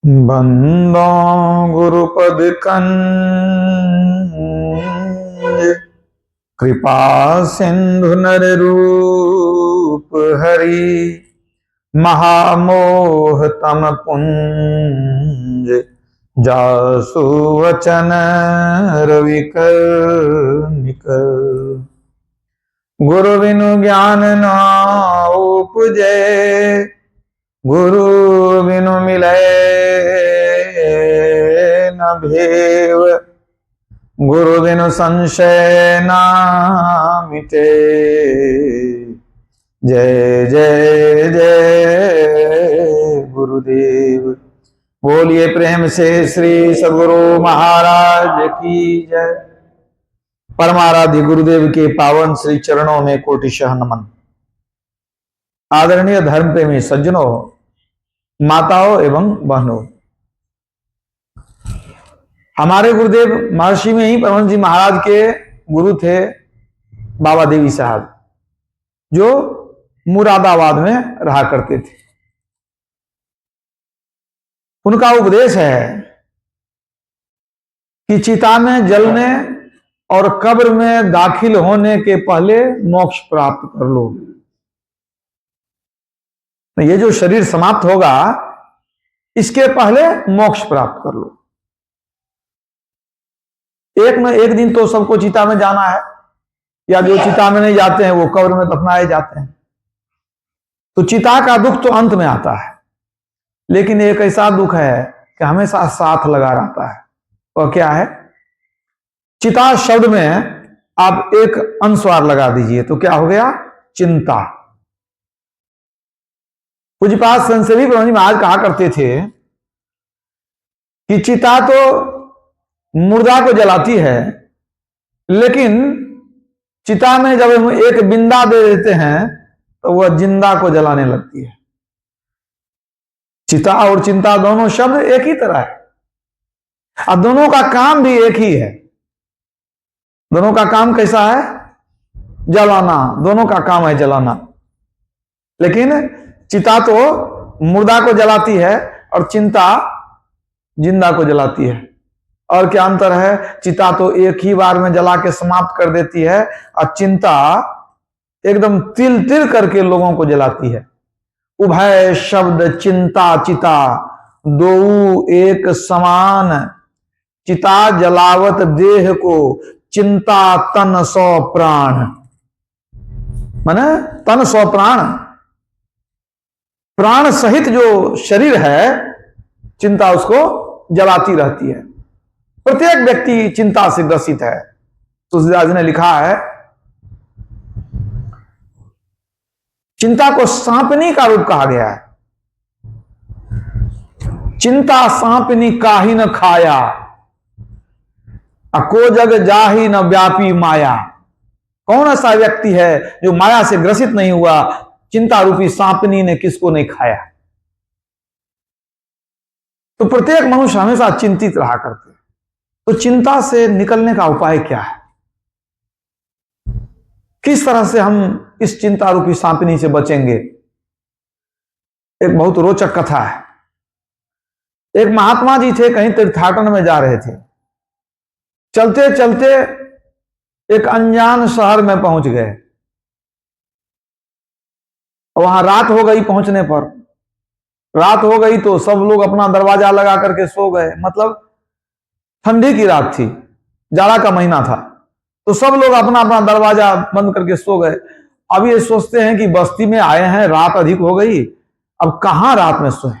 बंदो गुरुपद कंज कृपा सिंधु नर रूप हरि महामोह तम पुंज जासु वचन रवि कर निकर गुरु बिनु ज्ञान न उपजे गुरु बिनु मिले न भेव गुरु बिनु संशय न मिटे। जय जय जय गुरुदेव। बोलिए प्रेम से श्री सद्गुरु महाराज की जय। परमाराध्य गुरुदेव के पावन श्री चरणों में कोटिशः नमन। आदरणीय धर्म प्रेमी सज्जनों, माताओं एवं बहनों, हमारे गुरुदेव महर्षि में ही परमहंस जी महाराज के गुरु थे बाबा देवी साहब, जो मुरादाबाद में रहा करते थे। उनका उपदेश है कि चिता में जलने और कब्र में दाखिल होने के पहले मोक्ष प्राप्त कर लो। ये जो शरीर समाप्त होगा, इसके पहले मोक्ष प्राप्त कर लो। एक न एक दिन तो सबको चिता में जाना है, या जो चिता में नहीं जाते हैं वो कब्र में दफनाए जाते हैं। तो चिता का दुख तो अंत में आता है, लेकिन एक ऐसा दुख है कि हमेशा साथ लगा रहता है। वह क्या है? चिता शब्द में आप एक अनुस्वार लगा दीजिए तो क्या हो गया? चिंता। पूज्यपाद संतसेवी ब्रह्मजी महाराज कहा करते थे कि चिता तो मुर्दा को जलाती है, लेकिन चिता में जब हम एक बिंदा दे देते हैं तो वह जिंदा को जलाने लगती है। चिता और चिंता दोनों शब्द एक ही तरह है, और दोनों का काम भी एक ही है। दोनों का काम कैसा है? जलाना। दोनों का काम है जलाना, लेकिन चिता तो मुर्दा को जलाती है और चिंता जिंदा को जलाती है। और क्या अंतर है? चिता तो एक ही बार में जला के समाप्त कर देती है, और चिंता एकदम तिल तिल करके लोगों को जलाती है। उभय शब्द चिंता चिता दो एक समान, चिता जलावत देह को चिंता तन सौ प्राण। माने तन सौ प्राण, प्राण सहित जो शरीर है, चिंता उसको जलाती रहती है। प्रत्येक व्यक्ति चिंता से ग्रसित है। तुलसीदास जी ने लिखा है, चिंता को सांपनी का रूप कहा गया है। चिंता सांपनी काहि न खाया, को जग जाहि न व्यापी माया। कौन ऐसा व्यक्ति है जो माया से ग्रसित नहीं हुआ? चिंता रूपी सांपनी ने किसको नहीं खाया। तो प्रत्येक मनुष्य हमेशा चिंतित रहा करते हैं। तो चिंता से निकलने का उपाय क्या है? किस तरह से हम इस चिंता रूपी सांपनी से बचेंगे? एक बहुत रोचक कथा है। एक महात्मा जी थे, कहीं तीर्थाटन में जा रहे थे। चलते चलते एक अनजान शहर में पहुंच गए। वहां रात हो गई। पहुंचने पर रात हो गई तो सब लोग अपना दरवाजा लगा करके सो गए। मतलब ठंडी की रात थी, जाड़ा का महीना था, तो सब लोग अपना अपना दरवाजा बंद करके सो गए। अब ये सोचते हैं कि बस्ती में आए हैं, रात अधिक हो गई, अब कहां रात में सोए।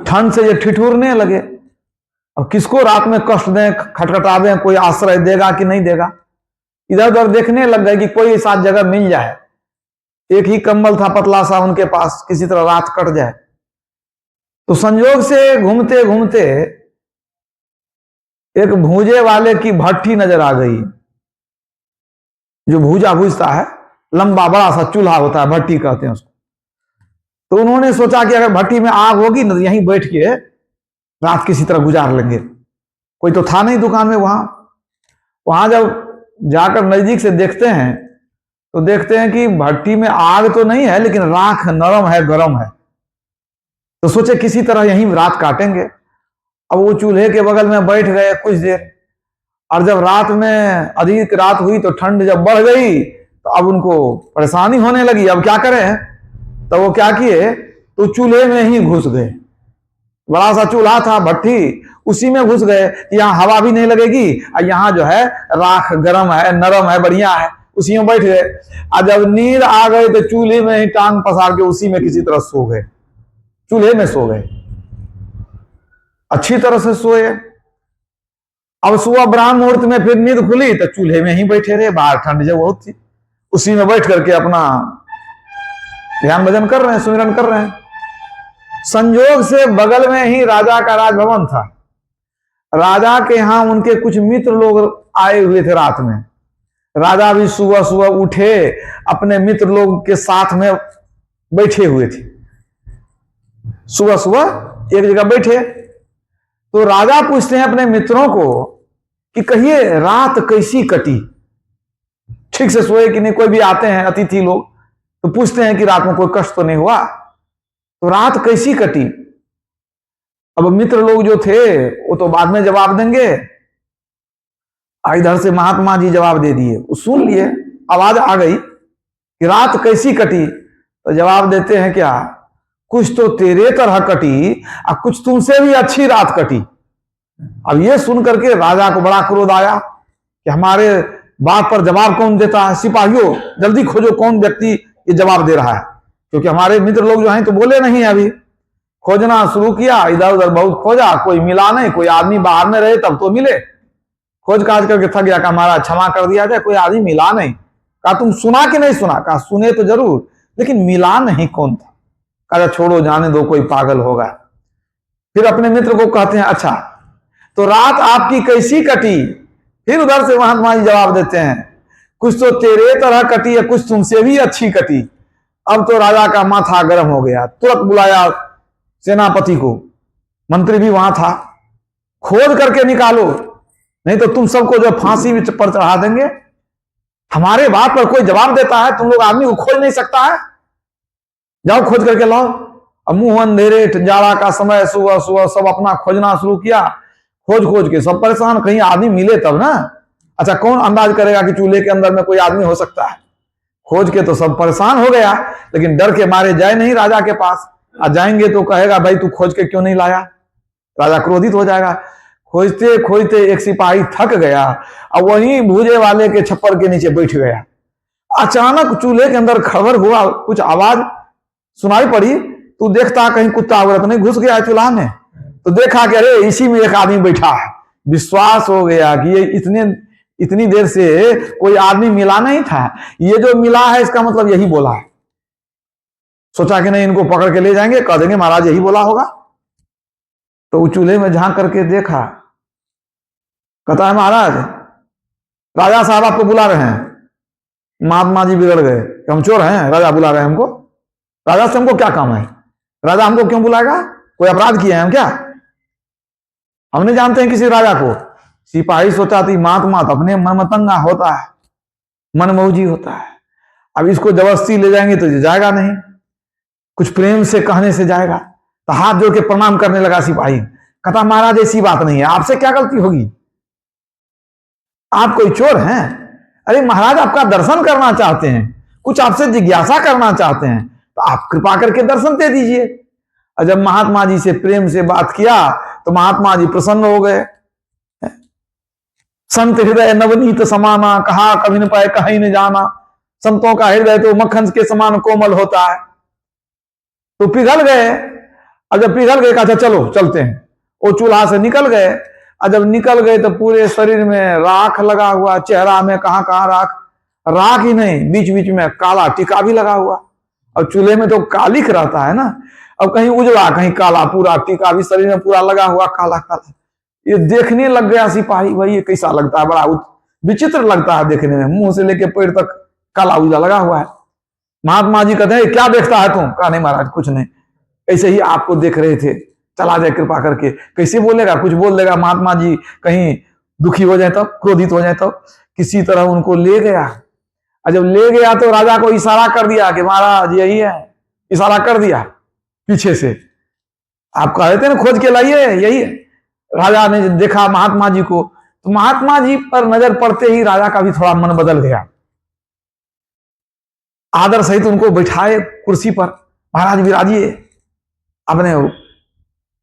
ठंड से ये ठिठुरने लगे। अब किसको रात में कष्ट दें, खटखटावें, कोई आश्रय देगा कि नहीं देगा। इधर उधर देखने लग गए कि कोई ऐसा जगह मिल जाए। एक ही कंबल था पतला सा उनके पास, किसी तरह रात कट जाए। तो संयोग से घूमते घूमते एक भूजे वाले की भट्ठी नजर आ गई। जो भूजा भूजता है, लंबा बड़ा सा चूल्हा होता है, भट्ठी कहते हैं उसको। तो उन्होंने सोचा कि अगर भट्ठी में आग होगी ना, यहीं बैठ के रात किसी तरह गुजार लेंगे। कोई तो था नहीं दुकान में वहां जब जाकर नजदीक से देखते हैं तो देखते हैं कि भट्टी में आग तो नहीं है, लेकिन राख नरम है, गर्म है। तो सोचे किसी तरह यहीं रात काटेंगे। अब वो चूल्हे के बगल में बैठ गए कुछ देर, और जब रात में अधिक रात हुई तो ठंड जब बढ़ गई तो अब उनको परेशानी होने लगी। अब क्या करें? तो वो क्या किए, तो चूल्हे में ही घुस गए। बड़ा सा चूल्हा था, भट्टी, उसी में घुस गए। यहाँ हवा भी नहीं लगेगी और यहाँ जो है राख गर्म है, नरम है, बढ़िया है, उसी में बैठ गए। और जब नींद आ गई तो चूल्हे में ही टांग पसार के उसी में किसी तरह सो गए, चूल्हे में सो गए, अच्छी तरह से सोए। अब सुबह ब्राह्म मुहूर्त में फिर नींद खुली तो चूल्हे में ही बैठे रहे, बाहर ठंड जब बहुत थी, उसी में बैठ करके अपना ध्यान भजन कर रहे हैं, सुमिरन कर रहे हैं। संजोग से बगल में ही राजा का राजभवन था। राजा के यहां उनके कुछ मित्र लोग आए हुए थे रात में। राजा भी सुबह सुबह उठे, अपने मित्र लोग के साथ में बैठे हुए थे। सुबह सुबह एक जगह बैठे तो राजा पूछते हैं अपने मित्रों को कि कहिए रात कैसी कटी? ठीक से सोए कि नहीं? कोई भी आते हैं अतिथि लोग तो पूछते हैं कि रात में कोई कष्ट तो नहीं हुआ, तो रात कैसी कटी? अब मित्र लोग जो थे वो तो बाद में जवाब देंगे। इधर से महात्मा जी जवाब दे दिए, वो सुन लिए, आवाज आ गई कि रात कैसी कटी? तो जवाब देते हैं क्या, कुछ तो तेरे तरह कटी और कुछ तुमसे भी अच्छी रात कटी। अब ये सुन करके राजा को बड़ा क्रोध आया कि हमारे बात पर जवाब कौन देता है? सिपाहियों जल्दी खोजो कौन व्यक्ति ये जवाब दे रहा है, क्योंकि हमारे मित्र लोग जो हैं तो बोले नहीं है। अभी खोजना शुरू किया, इधर उधर बहुत खोजा, कोई मिला नहीं। कोई आदमी बाहर में रहे तब तो मिले। खोज काज करके थक गया, कहा महाराज क्षमा कर दिया जाए, कोई आदमी मिला नहीं। कहा तुम सुना कि नहीं सुना? कहा सुने तो जरूर, लेकिन मिला नहीं कौन था? कहा छोड़ो जाने दो, कोई पागल होगा। फिर अपने मित्र को कहते हैं अच्छा तो रात आपकी कैसी कटी? फिर उधर से महात्मा जी जवाब देते हैं कुछ तो तेरे तरह कटी है, कुछ तुमसे भी अच्छी कटी। अब तो राजा का माथा गर्म हो गया, तुरंत बुलाया सेनापति को, मंत्री भी वहां था, खोज करके निकालो नहीं तो तुम सबको जो फांसी पर चढ़ा देंगे। हमारे बात पर कोई जवाब देता है, तुम लोग आदमी को खोज नहीं सकता है? जाओ खोज करके लाओ। अब मुंह अंधेरे, जाड़ा का समय, सुबह सुबह सब अपना खोजना शुरू किया। खोज खोज के सब परेशान, कहीं आदमी मिले तब ना। अच्छा कौन अंदाज करेगा कि चूल्हे के अंदर में कोई आदमी हो सकता है? खोज के तो सब परेशान हो गया, लेकिन डर के मारे जाए नहीं राजा के पास। आज जाएंगे तो कहेगा भाई तू खोज के क्यों नहीं लाया, राजा क्रोधित हो जाएगा। खोजते खोजते एक सिपाही थक गया और वहीं भूजे वाले के छप्पर के नीचे बैठ गया। अचानक चूल्हे के अंदर खबर हुआ, कुछ आवाज सुनाई पड़ी। तू देखता कहीं कुत्ता वगैरह तो नहीं घुस गया चूल्हा में? तो देखा कि अरे इसी में एक आदमी बैठा है। विश्वास हो गया कि ये इतनी देर से कोई आदमी मिला नहीं था, ये जो मिला है इसका मतलब यही बोला है। सोचा कि नहीं इनको पकड़ के ले जाएंगे, कह देंगे महाराज यही बोला होगा। तो वो चूल्हे में झांक करके देखा, कहता है महाराज राजा साहब आपको बुला रहे हैं। महात्मा जी बिगड़ गए, हम चोर हैं, राजा बुला रहे हैं हमको? राजा से हमको क्या काम है? राजा हमको क्यों बुलाएगा? कोई अपराध किए हैं हम क्या? हम नहीं जानते हैं किसी राजा को। सिपाही सोचा थी महात्मा तो अपने मनमतंगा होता है, मनमौजी होता है। अब इसको जबरदस्ती ले जाएंगे तो जाएगा नहीं, कुछ प्रेम से कहने से जाएगा। तो हाथ जोड़ के प्रणाम करने लगा सिपाही। कहता महाराज ऐसी बात नहीं है, आपसे क्या गलती होगी? आप कोई चोर हैं? अरे महाराज आपका दर्शन करना चाहते हैं, कुछ आपसे जिज्ञासा करना चाहते हैं, तो आप कृपा करके दर्शन दे दीजिए। और जब महात्मा जी से प्रेम से बात किया तो महात्मा जी प्रसन्न हो गए। संत हृदय नवनीत समाना, कहा कभी न पाए कहीं न जाना। संतों का हृदय तो मक्खन के समान कोमल होता है। तो पिघल गए, और जब पिघल गए कहा चलो चलते हैं। वो चूल्हा से निकल गए, और जब निकल गए तो पूरे शरीर में राख लगा हुआ, चेहरा में कहां कहां राख ही नहीं, बीच बीच में काला टीका भी लगा हुआ। और चूल्हे में तो कालिख रहता है ना, अब कहीं उजला कहीं काला, पूरा टीका भी शरीर में पूरा लगा हुआ काला काला। ये देखने लग गया सिपाही, भाई ये कैसा लगता है, बड़ा विचित्र लगता है देखने में, मुंह से लेके पैर तक काला उजला लगा हुआ है। महात्मा जी कहते हैं क्या देखता है तुम? कहा नहीं महाराज कुछ नहीं, ऐसे ही आपको देख रहे थे, चला जाए कृपा करके। कैसे बोलेगा? कुछ बोल देगा। महात्मा जी कहीं दुखी हो जाए तब, क्रोधित हो जाए तब। किसी तरह उनको ले गया, और जब ले गया तो राजा को इशारा कर दिया कि महाराज यही है, इशारा कर दिया पीछे से। आप कह रहे थे ना खोज के लाइए, यही है। राजा ने देखा महात्मा जी को, तो महात्मा जी पर नजर पड़ते ही राजा का भी थोड़ा मन बदल गया। आदर सहित उनको बैठाए कुर्सी पर, महाराज विराजिए। आपने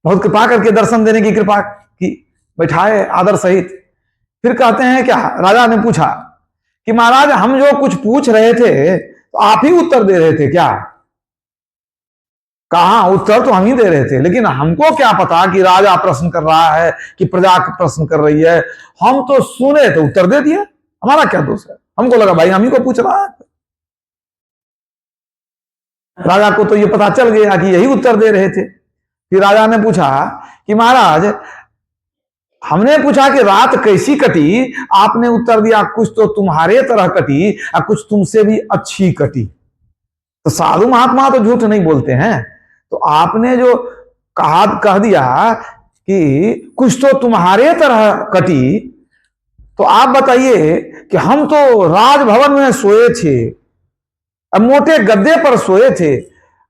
बहुत कृपा करके दर्शन देने की कृपा की, बैठाए आदर सहित। फिर कहते हैं क्या, राजा ने पूछा कि महाराज हम जो कुछ पूछ रहे थे तो आप ही उत्तर दे रहे थे क्या? कहा उत्तर तो हम ही दे रहे थे, लेकिन हमको क्या पता कि राजा प्रश्न कर रहा है कि प्रजा प्रश्न कर रही है। हम तो सुने तो उत्तर दे दिए, हमारा क्या दोष है? हमको लगा भाई हम ही को पूछ रहा है। राजा को तो ये पता चल गया कि यही उत्तर दे रहे थे। फिर राजा ने पूछा कि महाराज हमने पूछा कि रात कैसी कटी, आपने उत्तर दिया कुछ तो तुम्हारे तरह कटी और कुछ तुमसे भी अच्छी कटी। तो साधु महात्मा तो झूठ नहीं बोलते हैं, तो आपने जो कह दिया कि कुछ तो तुम्हारे तरह कटी, तो आप बताइए कि हम तो राजभवन में सोए थे, अब मोटे गद्दे पर सोए थे।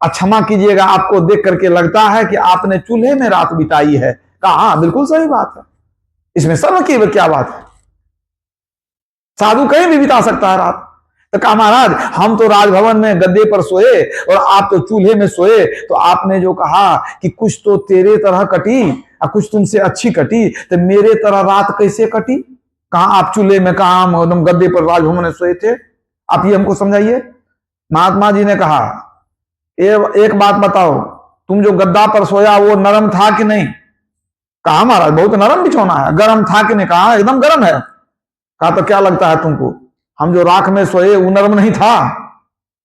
क्षमा कीजिएगा, आपको देख करके लगता है कि आपने चूल्हे में रात बिताई है। कहा हाँ बिल्कुल सही बात है, इसमें शर्म की क्या बात है, साधु कहीं भी बिता सकता है रात। तो कहा महाराज हम तो राजभवन में गद्दे पर सोए और आप तो चूल्हे में सोए, तो आपने जो कहा कि कुछ तो तेरे तरह कटी और कुछ तुमसे अच्छी कटी, तो मेरे तरह रात कैसे कटी? कहा आप चूल्हे में, कहा हम गद्दे पर राजभवन में सोए थे, आप ये हमको समझाइए। महात्मा जी ने कहा एक बात बताओ, तुम जो गद्दा पर सोया वो नरम था कि नहीं? कहा महाराज बहुत नरम बिछौना है। गर्म था कि नहीं? कहा एकदम गर्म है। कहा तो क्या लगता है तुमको, हम जो राख में सोए वो नरम नहीं था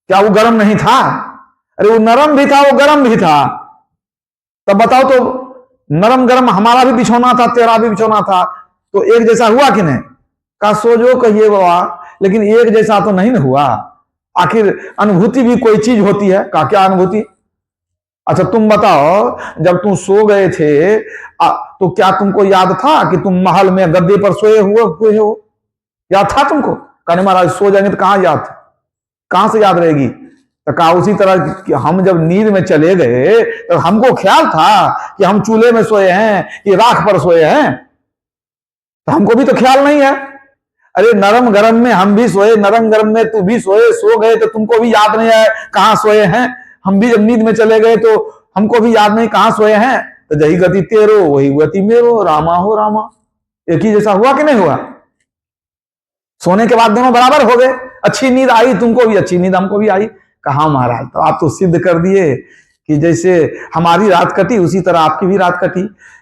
क्या? वो गर्म नहीं था? अरे वो नरम भी था, वो गर्म भी था। तब बताओ तो नरम गर्म हमारा भी बिछौना था, तेरा भी बिछौना था, तो एक जैसा हुआ कि नहीं? कहा सो जो कहिए बाबा, लेकिन एक जैसा तो नहीं हुआ। आखिर अनुभूति भी कोई चीज होती है। कहा क्या अनुभूति? अच्छा तुम बताओ, जब तुम सो गए थे तो क्या तुमको याद था कि तुम महल में गद्दे पर सोए हुए हो? याद था तुमको? कहने महाराज सो जाएंगे तो कहां याद, कहां से याद रहेगी? तो कहा उसी तरह कि हम जब नींद में चले गए तो हमको ख्याल था कि हम चूल्हे में सोए हैं कि राख पर सोए हैं, तो हमको भी तो ख्याल नहीं है। अरे नरम गरम में हम भी सोए, नरम गरम में तू भी सोए, सो गए तो तुमको भी याद नहीं है कहां सोए हैं। हम भी जब नींद में चले गए तो हमको भी याद नहीं कहां सोए हैं। तो जही गति तेरो वही गति मेरो, रामा हो रामा। एक ही जैसा हुआ कि नहीं हुआ? सोने के बाद दोनों बराबर हो गए। अच्छी नींद आई तुमको भी, अच्छी नींद हमको भी आई। कहा महाराज तो आप तो सिद्ध कर दिए कि जैसे हमारी रात कटी उसी तरह आपकी भी रात कटी।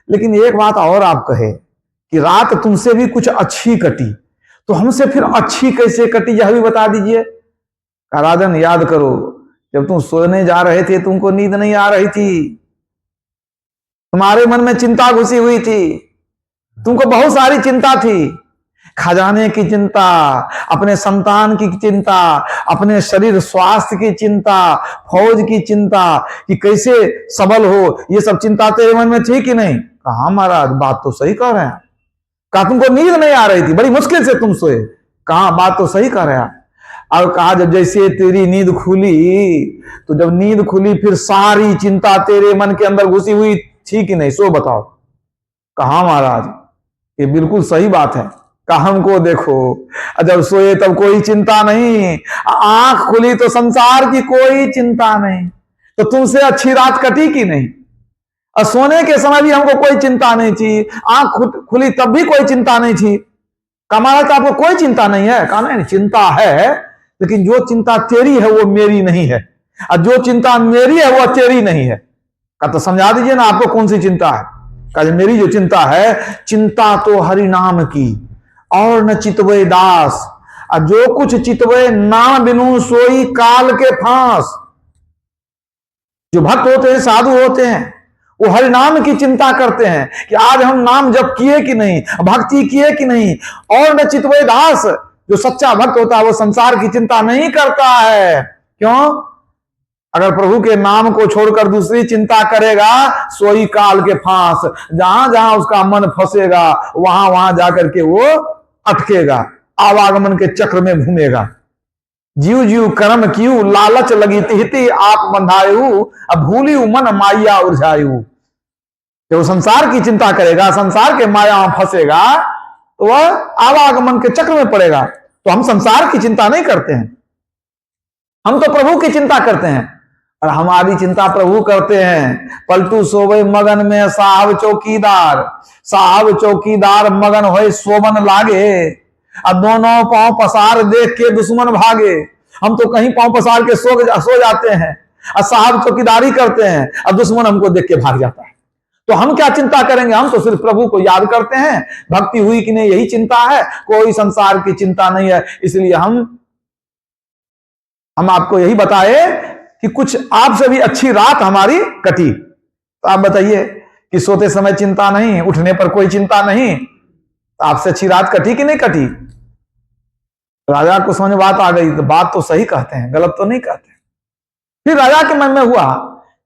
लेकिन एक बात और आप कहे कि रात तुमसे भी कुछ अच्छी कटी, तो हमसे फिर अच्छी कैसे कटी यह भी बता दीजिए। राजन याद करो, जब तुम सोने जा रहे थे तुमको नींद नहीं आ रही थी, तुम्हारे मन में चिंता घुसी हुई थी, तुमको बहुत सारी चिंता थी। खजाने की चिंता, अपने संतान की चिंता, अपने शरीर स्वास्थ्य की चिंता, फौज की चिंता कि कैसे सबल हो, ये सब चिंता तेरे मन में थी कि नहीं? कहा महाराज बात तो सही कह रहे हैं। कहा तुमको नींद नहीं आ रही थी, बड़ी मुश्किल से तुम सोए। कहा बात तो सही कह रहे हैं। और कहा जब जैसे तेरी नींद खुली, तो जब नींद खुली फिर सारी चिंता तेरे मन के अंदर घुसी हुई थी कि नहीं, सो बताओ। कहा महाराज ये बिल्कुल सही बात है। कहा हमको देखो, जब सोए तब कोई चिंता नहीं, आंख खुली तो संसार की कोई चिंता नहीं, तो तुमसे अच्छी रात कटी कि नहीं? और सोने के समय भी हमको कोई चिंता नहीं थी, आंख खुली तब भी कोई चिंता नहीं थी। कमाल तो आपको कोई चिंता नहीं है? कहा नहीं चिंता है, लेकिन जो चिंता तेरी है वो मेरी नहीं है, और जो चिंता मेरी है वो तेरी नहीं है। कहा तो समझा दीजिए ना आपको कौन सी चिंता है। कहा मेरी जो चिंता है, चिंता तो हरि नाम की और न चितवे दास, और जो कुछ चितवे नाम बिनु सोई काल के फांस। जो भक्त होते हैं, साधु होते हैं, वो हरि नाम की चिंता करते हैं कि आज हम नाम जप किए कि नहीं, भक्ति किए कि नहीं। और न चितवे दास, जो सच्चा भक्त होता है वो संसार की चिंता नहीं करता है। क्यों? अगर प्रभु के नाम को छोड़कर दूसरी चिंता करेगा, सोई काल के फांस, जहां जहां उसका मन फंसेगा वहां वहां जाकर के वो अटकेगा, आवागमन के चक्र में घूमेगा। जीव जीव कर्म कियू, लालच लगी तिहती आप बंधायु, अब भूली मन माइया उर्झायु। जब वो संसार की चिंता करेगा, संसार के माया में फंसेगा, तो वह आवागमन के चक्र में पड़ेगा। तो हम संसार की चिंता नहीं करते हैं, हम तो प्रभु की चिंता करते हैं। और हमारी चिंता प्रभु करते हैं। पलटू सोवे मगन में साहब चौकीदार, साहब चौकीदार मगन होए सोबन लागे, अब दोनों पांव पसार देख के दुश्मन भागे। हम तो कहीं पांव पसार के सो जाते हैं और साहब चौकीदारी करते हैं, अब दुश्मन हमको देख के भाग जाता है। तो हम क्या चिंता करेंगे? हम तो सिर्फ प्रभु को याद करते हैं। भक्ति हुई कि नहीं, यही चिंता है, कोई संसार की चिंता नहीं है। इसलिए हम आपको यही बताए कि कुछ आपसे भी अच्छी रात हमारी कटी। तो आप बताइए कि सोते समय चिंता नहीं, उठने पर कोई चिंता नहीं, तो आपसे अच्छी रात कटी कि नहीं कटी? राजा को समझ बात आ गई, तो बात तो सही कहते हैं, गलत तो नहीं कहते। फिर राजा के मन में हुआ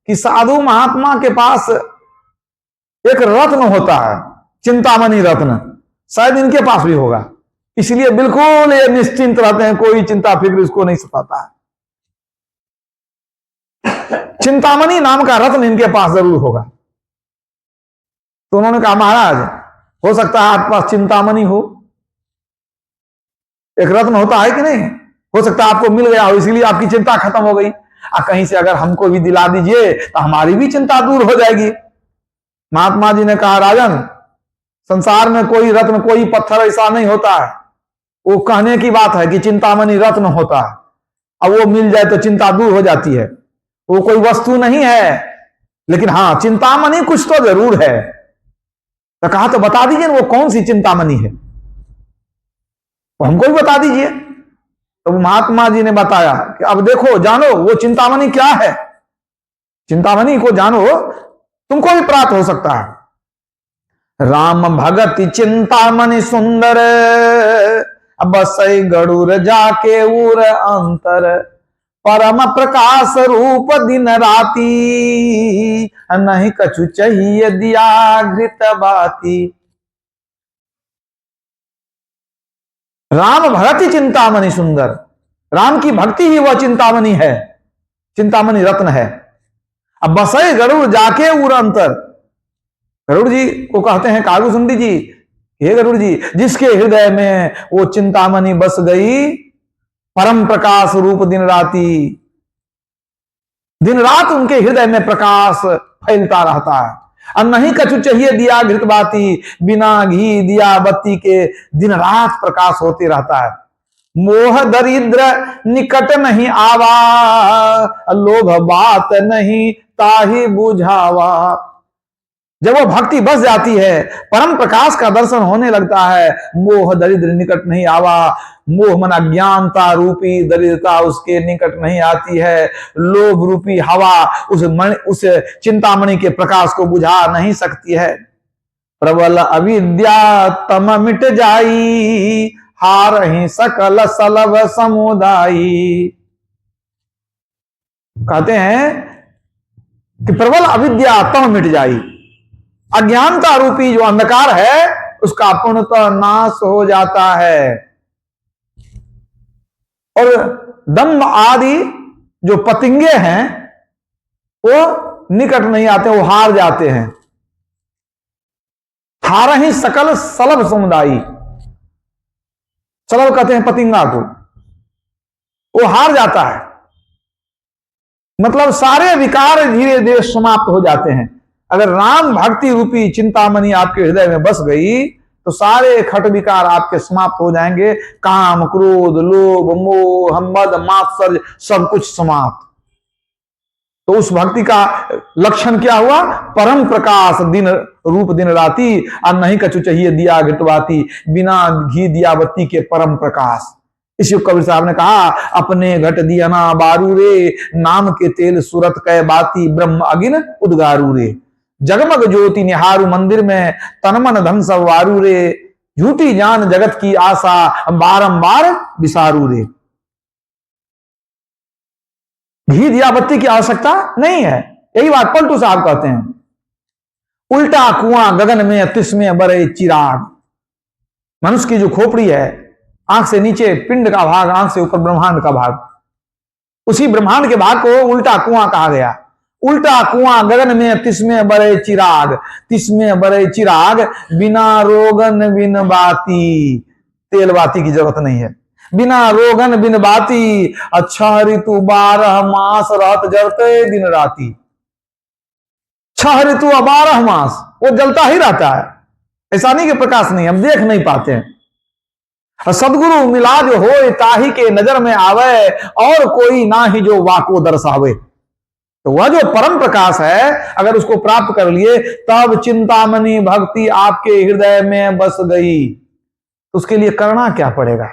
कि साधु महात्मा के पास एक रत्न होता है, चिंतामणि रत्न, शायद इनके पास भी होगा। इसलिए बिल्कुल ये निश्चिंत रहते हैं, कोई चिंता फिक्र इसको नहीं सताता है। चिंतामणि नाम का रत्न इनके पास जरूर होगा। तो उन्होंने कहा, महाराज हो सकता है आपके पास चिंतामणि हो, एक रत्न होता है कि नहीं, हो सकता है आपको मिल गया हो, इसीलिए आपकी चिंता खत्म हो गई। कहीं से अगर हमको भी दिला दीजिए तो हमारी भी चिंता दूर हो जाएगी। महात्मा जी ने कहा, राजन संसार में कोई रत्न, कोई पत्थर ऐसा नहीं होता है। वो कहने की बात है कि चिंतामणि रत्न होता है, अब वो मिल जाए तो चिंता दूर हो जाती है। वो कोई वस्तु नहीं है, लेकिन हाँ चिंतामणि कुछ तो जरूर है। तो कहा, तो बता दीजिए वो कौन सी चिंतामणि है, वो हमको भी बता दीजिए। तो महात्मा जी ने बताया कि अब देखो, जानो वो चिंतामणि क्या है, चिंतामणि को जानो, तुमको भी प्राप्त हो सकता है। राम भगत चिंतामणि सुंदर, बस गरुर जाके उर अंतर, परम प्रकाश रूप दिन राती, नहीं कछु चाहिए दिया घृत बाती। राम भगति चिंतामणि सुंदर, राम की भक्ति ही वह चिंतामणि है, चिंतामणि रत्न है। अब बसई गरुड़ जाके उर अंतर, गरुड़ जी को कहते हैं कागुसुंडी जी, हे गरुड़ जी, जिसके हृदय में वो चिंतामणि बस गई, परम प्रकाश रूप दिन राती, दिन रात उनके हृदय में प्रकाश फैलता रहता है। और नहीं कछु चाहिए दिया घृत बाती, बिना घी दिया बत्ती के दिन रात प्रकाश होते रहता है। मोह दरिद्र निकट नहीं आवा, लोभ बात नहीं ताहि बुझावा। जब वो भक्ति बस जाती है, परम प्रकाश का दर्शन होने लगता है, मोह दरिद्र निकट नहीं आवा, मोह मना ज्ञानता रूपी दरिद्रता उसके निकट नहीं आती है। लोभ रूपी हवा उस चिंतामणि के प्रकाश को बुझा नहीं सकती है। प्रबल अविद्या तम मिट जाई, हार ही सकल सलभ समुदायी। कहते हैं कि प्रबल अविद्या तम मिट जाई, अज्ञानता रूपी जो अंधकार है उसका पूर्णतः नाश हो जाता है। और दम्भ आदि जो पतिंगे हैं वो निकट नहीं आते, वो हार जाते हैं। हार ही सकल सलभ समुदायी, सलभ कहते हैं पतिंगा को, वो हार जाता है। मतलब सारे विकार धीरे धीरे समाप्त हो जाते हैं। अगर राम भक्ति रूपी चिंतामणि आपके हृदय में बस गई तो सारे खट विकार आपके समाप्त हो जाएंगे। काम, क्रोध, लोभ, मोह, मद, मात्सर्य सब कुछ समाप्त। तो उस भक्ति का लक्षण क्या हुआ? परम प्रकाश दिन रूप दिन राती, और नहीं कछु चाहिए दिया घृतवाती, बिना घी दिया बत्ती के परम प्रकाश। इसी कबीर साहब ने कहा, अपने घट दिया ना बारू रे, नाम के तेल सूरत कै बाती, ब्रह्म अगिन उद्गारू रे। जगमग ज्योति निहारू मंदिर में, तनमन धन सब वारू रे, झूठी जान जगत की आशा, बारंबार विसारू रे। घी दिया बत्ती की आवश्यकता नहीं है। यही बात पलटू साहब कहते हैं। उल्टा कुआं गगन में तिस्मे बरे चिराग। मनुष्य की जो खोपड़ी है, आंख से नीचे पिंड का भाग, आंख से ऊपर ब्रह्मांड का भाग, उसी ब्रह्मांड के भाग को उल्टा कुआं कहा गया। उल्टा कुआं गगन में तिसमें बड़े चिराग, तिसमें बड़े चिराग, बिना रोगन बिन बाती। तेल बाती की जरूरत नहीं है। बिना रोगन बिन बाती, अच्छा ऋतु 12 मास रहत जलते दिन राती। 6 ऋतु 12 मास वो जलता ही रहता है। ऐसा नहीं कि प्रकाश नहीं, हम देख नहीं पाते हैं। सदगुरु मिला जो हो ताही के नजर में आवे, और कोई ना ही जो वाको दर्शावे। तो वह जो परम प्रकाश है, अगर उसको प्राप्त कर लिए, तब चिंतामणि भक्ति आपके हृदय में बस गई। तो उसके लिए करना क्या पड़ेगा?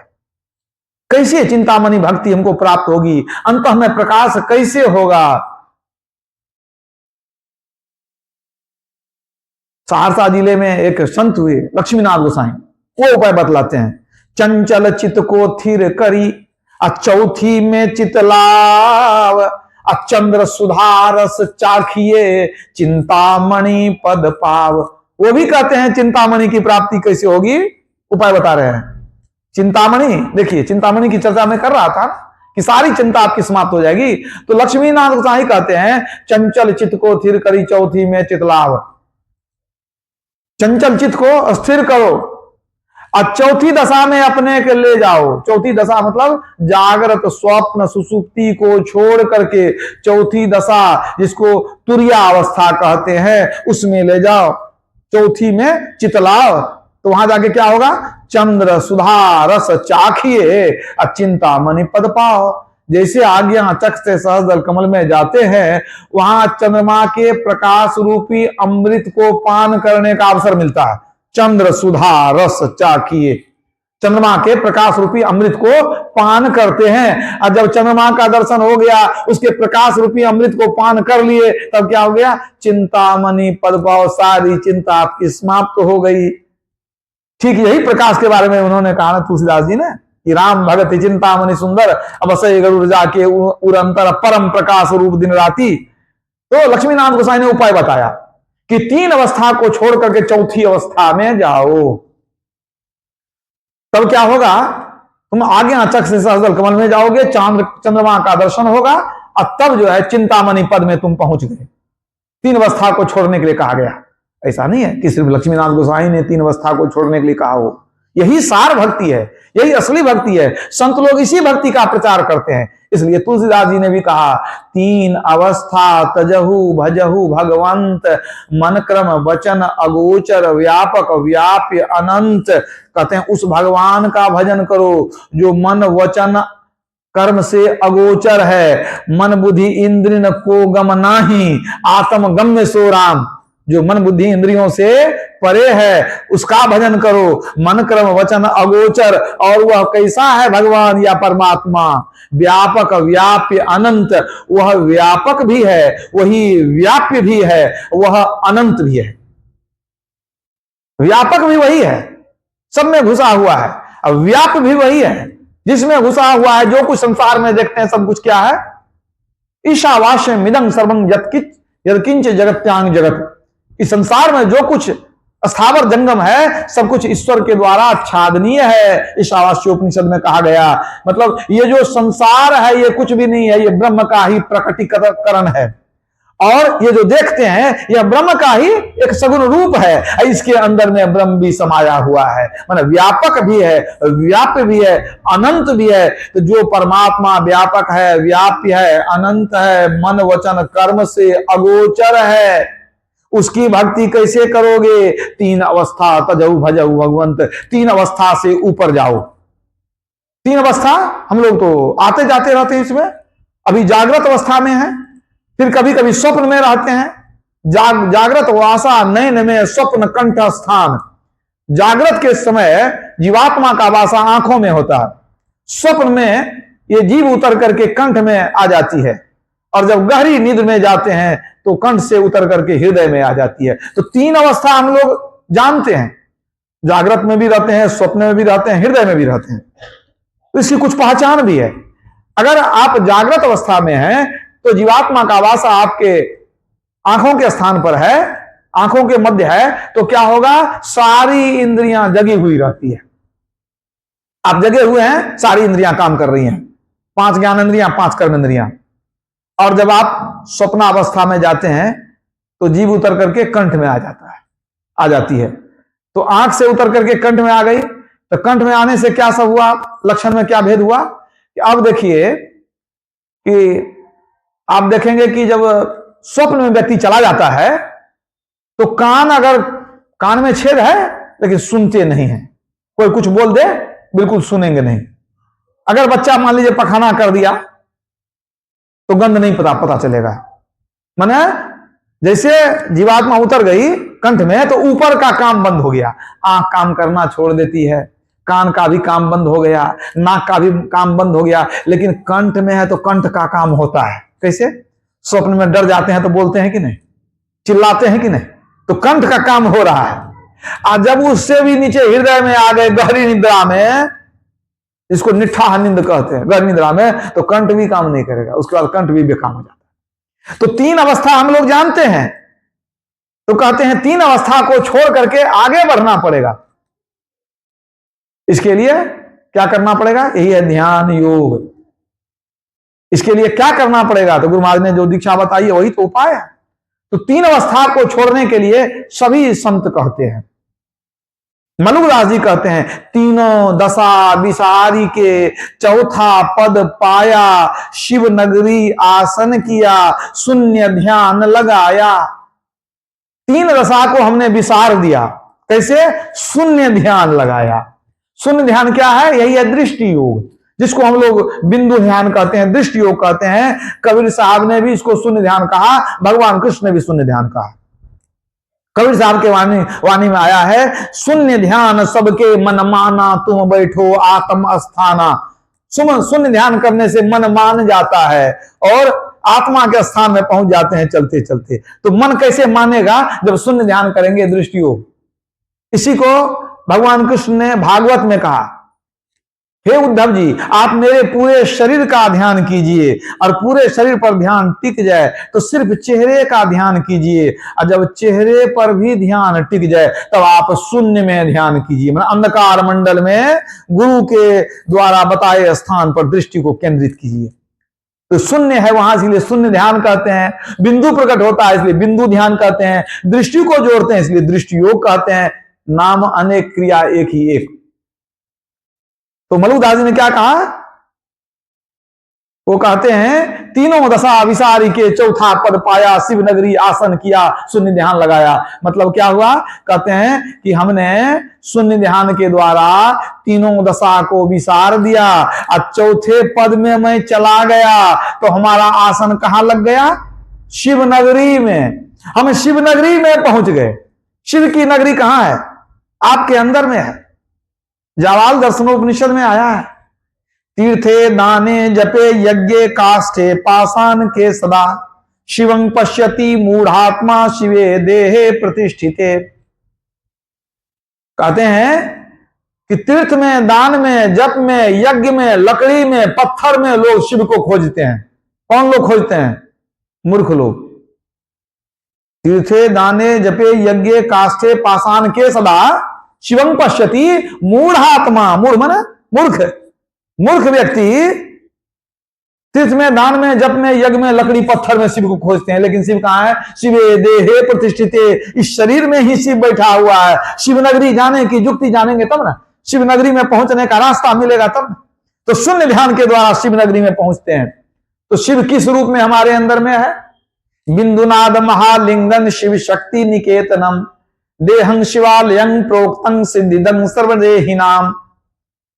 कैसे चिंतामणि भक्ति हमको प्राप्त होगी? अंतः में प्रकाश कैसे होगा? सहरसा जिले में एक संत हुए लक्ष्मीनाथ गोसाई, वो उपाय बतलाते हैं। चंचल चित को थिर करी, चौथी में चितलाव, चंद्र सुधारस चाखिए, चिंतामणि पद पाव। वो भी कहते हैं चिंतामणि की प्राप्ति कैसे होगी, उपाय बता रहे हैं। चिंतामणि, देखिए चिंतामणि की चर्चा में कर रहा था कि सारी चिंता आपकी समाप्त हो जाएगी। तो लक्ष्मीनाथ गोसाई कहते हैं चंचल चित्त को थिर करी, चौथी में चितलाव। चंचल चित्त को स्थिर करो और चौथी दशा में अपने के ले जाओ। चौथी दशा मतलब जागृत स्वप्न सुसुप्ति को छोड़ करके चौथी दशा, जिसको तुरिया अवस्था कहते हैं, उसमें ले जाओ। चौथी में चितलाओ, तो वहां जाके क्या होगा? चंद्र सुधा रस चाखिए, चिंतामणि पद पाओ। जैसे आज्ञा चक्र से सहस्र कमल में जाते हैं, वहां चंद्रमा के प्रकाश रूपी अमृत को पान करने का अवसर मिलता है। चंद्र सुधा रस चाखिए, चंद्रमा के प्रकाश रूपी अमृत को पान करते हैं। और जब चंद्रमा का दर्शन हो गया, उसके प्रकाश रूपी अमृत को पान कर लिए, तब क्या हो गया? चिंतामणि पद पाओ, सारी चिंता आपकी समाप्त हो गई। ठीक यही प्रकाश के बारे में उन्होंने कहा ना तुलसीदास जी ने कि राम भगत चिंतामणि सुंदर, अवसय गरुड़ जाके उरंतर परम प्रकाश रूप दिन राती। तो लक्ष्मीनाथ गोसाई ने उपाय बताया कि 3 अवस्था को छोड़ करके चौथी अवस्था में जाओ। तब क्या होगा? तुम आज्ञा चक्र से सहस्र कमल में जाओगे, चंद्रमा का दर्शन होगा, और तब जो है चिंतामणि पद में तुम पहुंच गए। 3 अवस्था को छोड़ने के लिए कहा गया। ऐसा नहीं है कि सिर्फ लक्ष्मीनाथ गोसाई ने 3 अवस्था को छोड़ने के लिए कहा हो। यही सार भक्ति है, यही असली भक्ति है। संत लोग इसी भक्ति का प्रचार करते हैं। इसलिए तुलसीदास जी ने भी कहा, 3 अवस्था तजहु भजहु भगवंत, मन क्रम वचन अगोचर, व्यापक व्याप्य अनंत। कहते हैं उस भगवान का भजन करो जो मन वचन कर्म से अगोचर है, मन बुद्धि इंद्रिय को गम नाही, आत्म गम्य सो राम। जो मन बुद्धि इंद्रियों से परे है, उसका भजन करो। मन क्रम वचन अगोचर, और वह कैसा है भगवान या परमात्मा? व्यापक व्याप्य अनंत। वह व्यापक भी है, वही व्याप्य भी है, वह अनंत भी है। व्यापक भी वही है, सब में घुसा हुआ है, और व्याप्य भी वही है जिसमें घुसा हुआ है। जो कुछ संसार में देखते हैं सब कुछ क्या है? ईशावास्य मिदं सर्वं यत्किंच जगत्यांग जगत। इस संसार में जो कुछ स्थावर जंगम है, सब कुछ ईश्वर के द्वारा आच्छादनीय है। ईशावास्योपनिषद में कहा गया, मतलब ये जो संसार है ये कुछ भी नहीं है, ये ब्रह्म का ही प्रकटीकरण है। और ये जो देखते हैं यह ब्रह्म का ही एक सगुण रूप है। इसके अंदर में ब्रह्म भी समाया हुआ है, मतलब व्यापक भी है, व्याप्य भी है, अनंत भी है। तो जो परमात्मा व्यापक है, व्याप्य है, अनंत है, मन वचन कर्म से अगोचर है, उसकी भक्ति कैसे करोगे? 3 अवस्था तजहु भजहु भगवंत। 3 अवस्था से ऊपर जाओ। 3 अवस्था हम लोग तो आते जाते रहते हैं इसमें। अभी जागृत अवस्था में है, फिर कभी कभी स्वप्न में रहते हैं। जागृत वासा नयन में स्वप्न कंठ स्थान। जागृत के समय जीवात्मा का वासा आंखों में होता है, स्वप्न में ये जीव उतर करके कंठ में आ जाती है, और जब गहरी नींद में जाते हैं तो कंठ से उतर करके हृदय में आ जाती है। तो 3 अवस्था हम लोग जानते हैं, जागृत में भी रहते हैं, स्वप्न में भी रहते हैं, हृदय में भी रहते हैं। तो इसकी कुछ पहचान भी है। अगर आप जागृत अवस्था में हैं तो जीवात्मा का वासा आपके आंखों के स्थान पर है, आंखों के मध्य है, तो क्या होगा? सारी इंद्रियां जगी हुई रहती है। आप जगे हुए हैं, सारी इंद्रियां काम कर रही हैं, 5 ज्ञान इंद्रियां, 5 कर्म इंद्रियां। और जब आप स्वप्नावस्था में जाते हैं तो जीभ उतर करके कंठ में आ जाता है, आ जाती है। तो आंख से उतर करके कंठ में आ गई, तो कंठ में आने से क्या सब हुआ, लक्षण में क्या भेद हुआ कि अब देखिए कि आप देखेंगे कि जब स्वप्न में व्यक्ति चला जाता है तो कान, अगर कान में छेद है लेकिन सुनते नहीं है, कोई कुछ बोल दे बिल्कुल सुनेंगे नहीं। अगर बच्चा मान लीजिए पखाना कर दिया तो गंध नहीं पता चलेगा। माने जैसे जीवात्मा उतर गई कंठ में तो ऊपर का काम बंद हो गया, आंख काम करना छोड़ देती है, कान का भी काम बंद हो गया, नाक का भी काम बंद हो गया, लेकिन कंठ में है तो कंठ का काम होता है। कैसे? स्वप्न में डर जाते हैं तो बोलते हैं कि नहीं, चिल्लाते हैं कि नहीं, तो कंठ का काम हो रहा है। और जब उससे भी नीचे हृदय में आ गए, गहरी निद्रा में, इसको निठा नींद कहते हैं, गहरी निद्रा में, तो कंठ भी काम नहीं करेगा, उसके बाद कंठ भी बेकाम हो जाता है। तो तीन अवस्था हम लोग जानते हैं, तो कहते हैं तीन अवस्था को छोड़ करके आगे बढ़ना पड़ेगा। इसके लिए क्या करना पड़ेगा? यही है ध्यान योग। इसके लिए क्या करना पड़ेगा? तो गुरु महाराज ने जो दीक्षा बताई है वही तो उपाय है। तो तीन अवस्था को छोड़ने के लिए सभी संत कहते हैं। मनुदास जी कहते हैं तीनों दशा विसारी के चौथा पद पाया, शिव नगरी आसन किया, शून्य ध्यान लगाया। तीन दशा को हमने विसार दिया। कैसे? शून्य ध्यान लगाया। शून्य ध्यान क्या है? यही है दृष्टि योग, जिसको हम लोग बिंदु ध्यान कहते हैं, दृष्टि योग कहते हैं। कबीर साहब ने भी इसको शून्य ध्यान कहा, भगवान कृष्ण ने भी शून्य ध्यान कहा। कबीर साहब के वाणी में आया है, शून्य ध्यान सबके मन माना, तुम बैठो आत्म अस्थाना। शून्य ध्यान करने से मन मान जाता है और आत्मा के स्थान में पहुंच जाते हैं चलते चलते। तो मन कैसे मानेगा? जब शून्य ध्यान करेंगे, दृष्टि योग। इसी को भगवान कृष्ण ने भागवत में कहा, हे उद्धव जी, आप मेरे पूरे शरीर का ध्यान कीजिए, और पूरे शरीर पर ध्यान टिक जाए तो सिर्फ चेहरे का ध्यान कीजिए, और जब चेहरे पर भी ध्यान टिक जाए तब आप शून्य में ध्यान कीजिए। मतलब अंधकार मंडल में गुरु के द्वारा बताए स्थान पर दृष्टि को केंद्रित कीजिए। तो शून्य है वहां, इसलिए शून्य ध्यान कहते हैं। बिंदु प्रकट होता है इसलिए बिंदु ध्यान कहते हैं। दृष्टि को जोड़ते हैं इसलिए दृष्टि योग कहते हैं। नाम अनेक, क्रिया एक ही एक। तो मलुकदास जी ने क्या कहा? वो कहते हैं तीनों दशा विसारी के चौथा पद पाया, शिव नगरी आसन किया, शून्य ध्यान लगाया। मतलब क्या हुआ? कहते हैं कि हमने शून्य ध्यान के द्वारा तीनों दशा को विसार दिया, और चौथे पद में मैं चला गया तो हमारा आसन कहां लग गया? शिव नगरी में। हम शिव नगरी में पहुंच गए। शिव की नगरी कहां है? आपके अंदर में है। जावाल दर्शनोपनिषद में आया है, तीर्थे दाने जपे यज्ञे काष्ठे पाषाण के सदा, शिवं पश्यति मूढ़ात्मा शिवे देहे प्रतिष्ठिते। कहते हैं कि तीर्थ में, दान में, जप में, यज्ञ में, लकड़ी में, पत्थर में लोग शिव को खोजते हैं। कौन लोग खोजते हैं? मूर्ख लोग। तीर्थे दाने जपे यज्ञे काष्ठे पाषाण के सदा, शिवं पश्यति मूढ़ात्मा। मूढ़ माने मूर्ख, मूर्ख व्यक्ति तीर्थ में, दान में, जप में, यज्ञ में, लकड़ी पत्थर में शिव को खोजते हैं, लेकिन शिव कहां है? शिवे देहे प्रतिष्ठिते। इस शरीर में ही शिव बैठा हुआ है। शिव नगरी जाने की युक्ति जानेंगे तब ना, शिव नगरी में पहुंचने का रास्ता मिलेगा तब ना। तो शून्य ध्यान के द्वारा शिव नगरी में पहुंचते हैं। तो शिव किस रूप में हमारे अंदर में है? बिंदुनाद महालिंगन शिव शक्ति निकेतनम, देहं शिवालयं प्रोक्तं सिद्धिदं सर्वदेहिनाम।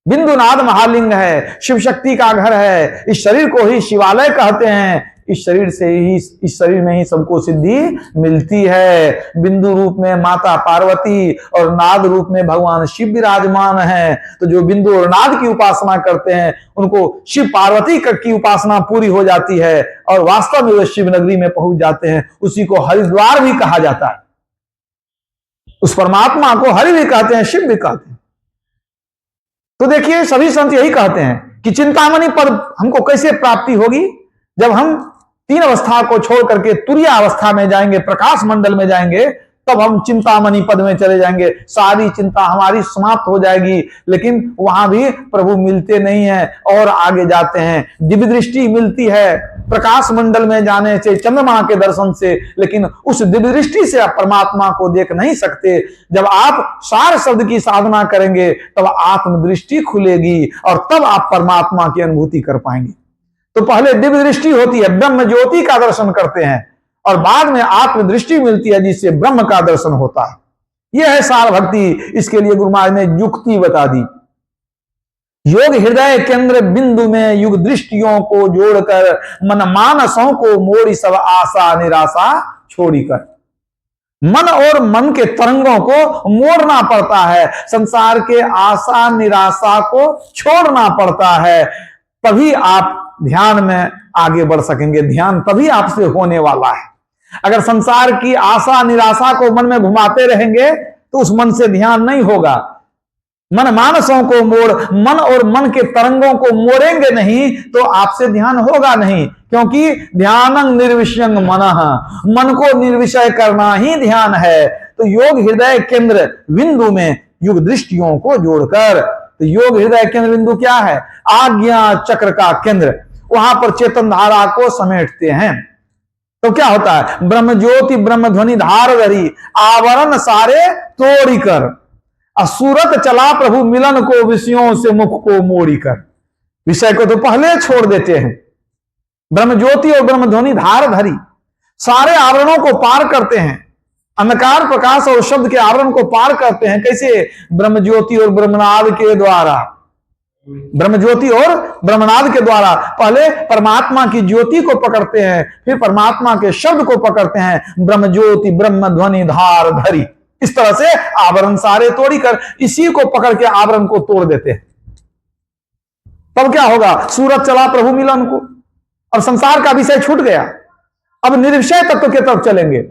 बिंदुनाद महालिंग है, शिव शक्ति का घर है। इस शरीर को ही शिवालय कहते हैं। इस शरीर से ही, इस शरीर में ही सबको सिद्धि मिलती है। बिंदु रूप में माता पार्वती और नाद रूप में भगवान शिव विराजमान है। तो जो बिंदु और नाद की उपासना करते हैं उनको शिव पार्वती की उपासना पूरी हो जाती है और वास्तव में वे शिव नगरी में पहुंच जाते हैं। उसी को हरिद्वार भी कहा जाता है। उस परमात्मा को हरि भी कहते हैं, शिव भी कहते हैं। तो देखिए सभी संत यही कहते हैं कि चिंतामणि पद हमको कैसे प्राप्ति होगी? जब हम तीन अवस्था को छोड़ करके तुरीय अवस्था में जाएंगे, प्रकाश मंडल में जाएंगे, तब हम चिंतामणि पद में चले जाएंगे, सारी चिंता हमारी समाप्त हो जाएगी। लेकिन वहां भी प्रभु मिलते नहीं है और आगे जाते हैं। दिव्य दृष्टि मिलती है प्रकाश मंडल में जाने से, चंद्रमा के दर्शन से, लेकिन उस दिव्य दृष्टि से आप परमात्मा को देख नहीं सकते। जब आप सार शब्द की साधना करेंगे तब आत्मदृष्टि खुलेगी और तब आप परमात्मा की अनुभूति कर पाएंगे। तो पहले दिव्य दृष्टि होती है, ब्रह्म ज्योति का दर्शन करते हैं, और बाद में आत्मदृष्टि मिलती है जिससे ब्रह्म का दर्शन होता है। यह है सार भक्ति। इसके लिए गुरु महाराज ने युक्ति बता दी। योग हृदय केंद्र बिंदु में युग दृष्टियों को जोड़कर मन मानसों को मोड़ी सब आशा निराशा छोड़ी कर। मन और मन के तरंगों को मोड़ना पड़ता है, संसार के आशा निराशा को छोड़ना पड़ता है, तभी आप ध्यान में आगे बढ़ सकेंगे। ध्यान तभी आपसे होने वाला है। अगर संसार की आशा निराशा को मन में घुमाते रहेंगे तो उस मन से ध्यान नहीं होगा। मन मानसों को मन और मन के तरंगों को मोड़ेंगे नहीं तो आपसे ध्यान होगा नहीं, क्योंकि ध्यानं निर्विषयं मनः, मन को निर्विषय करना ही ध्यान है। तो योग हृदय केंद्र बिंदु में युग दृष्टियों को जोड़कर, तो योग हृदय केंद्र बिंदु क्या है? आज्ञा चक्र का केंद्र, वहां पर चेतन धारा को समेटते हैं। तो क्या होता है? ब्रह्म ज्योति ब्रह्म ध्वनि धार धरी, आवरण सारे तोड़ी कर, असूरत चला प्रभु मिलन को, विषयों से मुख को मोड़ी कर। विषय को तो पहले छोड़ देते हैं। ब्रह्म ज्योति और ब्रह्म ध्वनि धार धरी, सारे आवरणों को पार करते हैं, अंधकार प्रकाश और शब्द के आवरण को पार करते हैं। कैसे? ब्रह्म ज्योति और ब्रह्मनाद के द्वारा। ब्रह्म ज्योति और ब्रह्मनाद के द्वारा पहले परमात्मा की ज्योति को पकड़ते हैं, फिर परमात्मा के शब्द को पकड़ते हैं। ब्रह्म ज्योति ब्रह्म ध्वनि धार धरी, इस तरह से आवरण सारे तोड़ी कर इसी को पकड़ के आवरण को तोड़ देते हैं। तब क्या होगा? सूरत चला प्रभु मिलन को, और संसार का विषय छूट गया। अब निर्विषय तत्व के तरफ चलेंगे।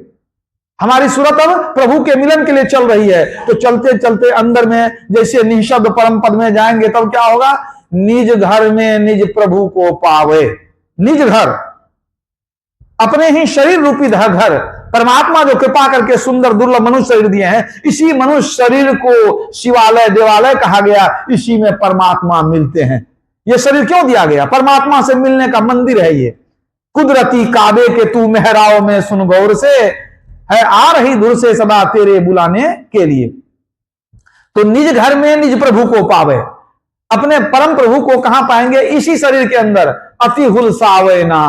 हमारी सूरत अब प्रभु के मिलन के लिए चल रही है। तो चलते चलते अंदर में जैसे निःशब्द परम पद में जाएंगे तब क्या होगा? निज घर में निज प्रभु को पावे। निज घर, अपने ही शरीर रूपी घर, परमात्मा जो कृपा करके सुंदर दुर्लभ मनुष्य शरीर दिए हैं, इसी मनुष्य शरीर को शिवालय देवालय कहा गया। इसी में परमात्मा मिलते हैं। यह शरीर क्यों दिया गया? परमात्मा से मिलने का मंदिर है। ये कुदरती काबे के तू मेहराव में सुन गौर से, है आ रही दूर से सदा तेरे बुलाने के लिए। तो निज घर में निज प्रभु को पावे। अपने परम प्रभु को कहां पाएंगे? इसी शरीर के अंदर। अति हुलसावे ना,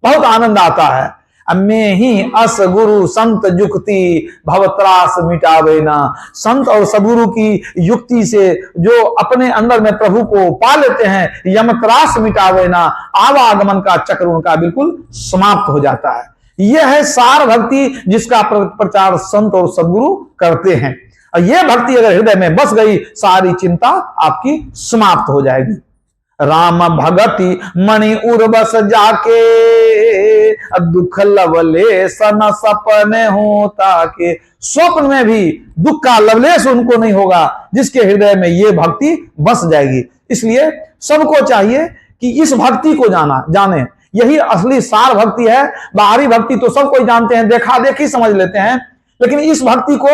बहुत आनंद आता है। मैं ही अस गुरु संत युक्ति भवत्रास मिटावे ना। संत और सदगुरु की युक्ति से जो अपने अंदर में प्रभु को पा लेते हैं, यमत्रास मिटावे ना, आवागमन का चक्र उनका बिल्कुल समाप्त हो जाता है। यह है सार भक्ति जिसका प्रचार संत और सदगुरु करते हैं। और यह भक्ति अगर हृदय में बस गई, सारी चिंता आपकी समाप्त हो जाएगी। राम भगति मणि उर्वस जाके, दुख लवलेश न सपने होता के। स्वप्न में भी दुख का लवलेश उनको नहीं होगा जिसके हृदय में ये भक्ति बस जाएगी। इसलिए सबको चाहिए कि इस भक्ति को जाने। यही असली सार भक्ति है। बाहरी भक्ति तो सब कोई जानते हैं, देखा देखी समझ लेते हैं, लेकिन इस भक्ति को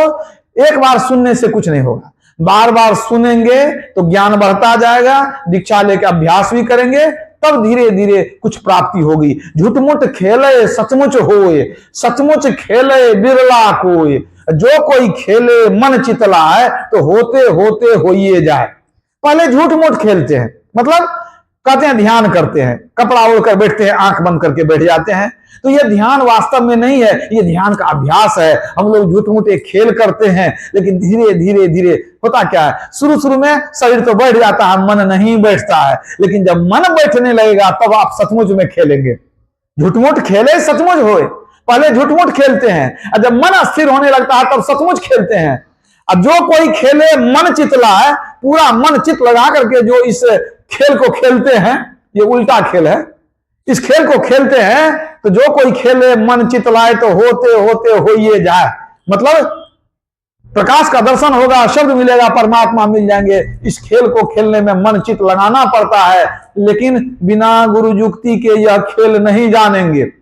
एक बार सुनने से कुछ नहीं होगा। बार बार सुनेंगे तो ज्ञान बढ़ता जाएगा, दीक्षा लेकर अभ्यास भी करेंगे, तब धीरे धीरे कुछ प्राप्ति होगी। झूठमुठ खेले सचमुच होए, सचमुच खेले बिरला कोई। जो कोई खेले मन चितला है तो होते होते होइए जाए। पहले झूठ-मूठ खेलते हैं, मतलब कहते हैं ध्यान करते हैं, कपड़ा ओढ़कर बैठते हैं, आंख बंद करके बैठ जाते हैं। तो यह ध्यान वास्तव में नहीं है, यह ध्यान का अभ्यास है। हम लोग झूठ-मूठ एक खेल करते हैं, लेकिन धीरे धीरे धीरे होता क्या है, शुरू में शरीर तो बैठ जाता है, मन नहीं बैठता है। लेकिन जब मन बैठने लगेगा तब आप सचमुच में खेलेंगे। झूठ-मूठ खेले सचमुच होए, पहले झूठ-मूठ खेलते हैं, और जब मन अस्थिर होने लगता है तब सचमुच खेलते हैं। अब जो कोई खेले मन चितला है, पूरा मन चित लगा करके जो इस खेल को खेलते हैं, ये उल्टा खेल है, इस खेल को खेलते हैं, तो जो कोई खेले मन चितलाए तो होते होते होइए जाए। मतलब प्रकाश का दर्शन होगा, शब्द मिलेगा, परमात्मा मिल जाएंगे। इस खेल को खेलने में मन चित लगाना पड़ता है, लेकिन बिना गुरु युक्ति के यह खेल नहीं जानेंगे।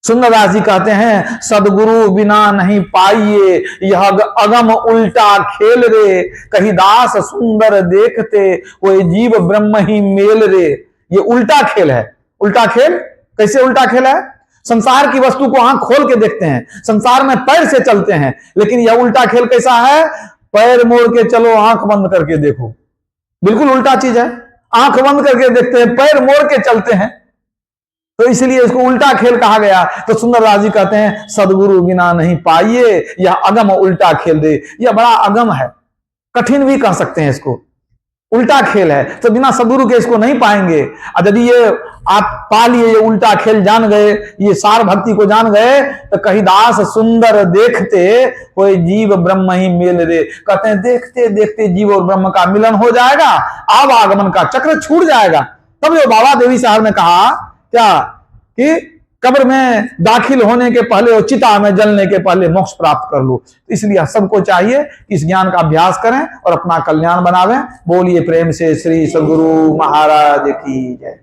सुंदरदास जी कहते हैं सदगुरु बिना नहीं पाइए यह अगम उल्टा खेल रे, कही दास सुंदर देखते वो जीव ब्रह्म ही मेल रे। ये उल्टा खेल है। उल्टा खेल कैसे उल्टा खेल है? संसार की वस्तु को आंख खोल के देखते हैं, संसार में पैर से चलते हैं, लेकिन यह उल्टा खेल कैसा है? पैर मोड़ के चलो, आंख बंद करके देखो। बिल्कुल उल्टा चीज है। आंख बंद करके देखते हैं, पैर मोड़ के चलते हैं, तो इसलिए इसको उल्टा खेल कहा गया। तो सुंदरदास जी कहते हैं सदगुरु बिना नहीं पाइए यह अगम उल्टा खेल दे। यह बड़ा अगम है, कठिन भी कह सकते हैं इसको, उल्टा खेल है। तो बिना सदगुरु के इसको नहीं पाएंगे। और यदि ये आप पा लिए, ये उल्टा खेल जान गए, ये सार भक्ति को जान गए, तो कही दास सुंदर देखते कोई जीव ब्रह्म ही मेल रे। कहते हैं देखते देखते जीव और ब्रह्म का मिलन हो जाएगा, आवागमन का चक्र छूट जाएगा। तब जो बाबा देवी साहब ने कहा क्या कि कब्र में दाखिल होने के पहले और चिता में जलने के पहले मोक्ष प्राप्त कर लो। इसलिए सबको चाहिए कि इस ज्ञान का अभ्यास करें और अपना कल्याण बनावें। बोलिए प्रेम से श्री सद्गुरु महाराज की जय।